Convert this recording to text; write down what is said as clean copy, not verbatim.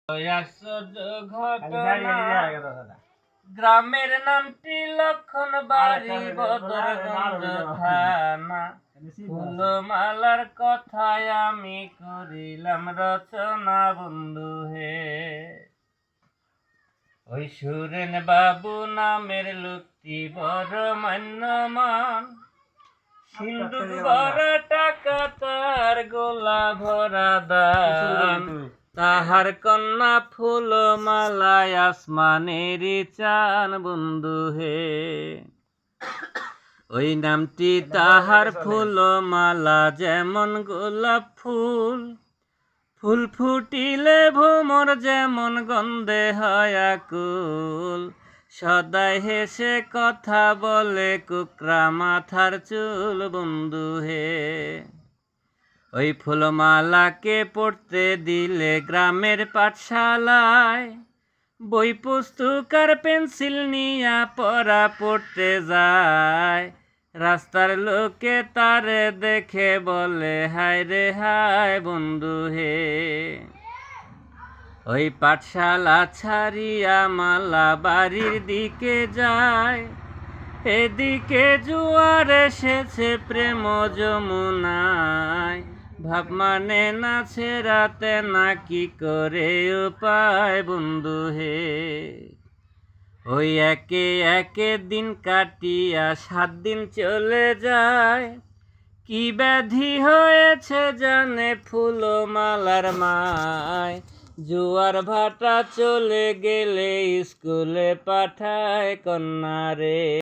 আশ্চর্য ঘটনা, গ্রামের নামটি লক্ষণ বাড়ি, বদরগঞ্জ থানা। ফুলমালার কথায় আমি করিলাম রচনা বন্ধু হে। ওই সুরেন বাবু নামের লোকটি বড় মান্যমান, সিন্ধুক ভরা টাকা তার, গোলা ভরা দান। তাহার কন্যা ফুলমালায় আসমানের চান বন্ধু হে। ওই নামটি তাহার ফুলমালা যেমন গোলাপ ফুল, ফুল ফুটিলে ভ্রমর যেমন গন্ধে হয় আকুল। সদাই হেসে কথা বলে কুকরা মাথার চুল বন্ধু হে। ওই ফুলমালাকে পড়তে দিলে গ্রামের পাঠশালায়, বই পুস্তক আর পেন্সিল নিয়া পড়া পড়তে যায়। রাস্তার লোকে তারে দেখে বলে হায় রে হায় বন্ধু হে। ওই পাঠশালা ছাড়িয়া মালা বাড়ির দিকে যায়, এদিকে জোয়ার এসেছে প্রেম যমুনায়। ভাব মানে না ছেড়াতে না, কি করে উপায় বন্ধু হে। ওই একে একে দিন কাটিয়া 7 দিন চলে যায়, কি ব্যাধি হয়েছে জানে ফুলমালার মায়। জোয়ার ভাটা চলে গেলে স্কুলে পাঠায় কন্যা রে।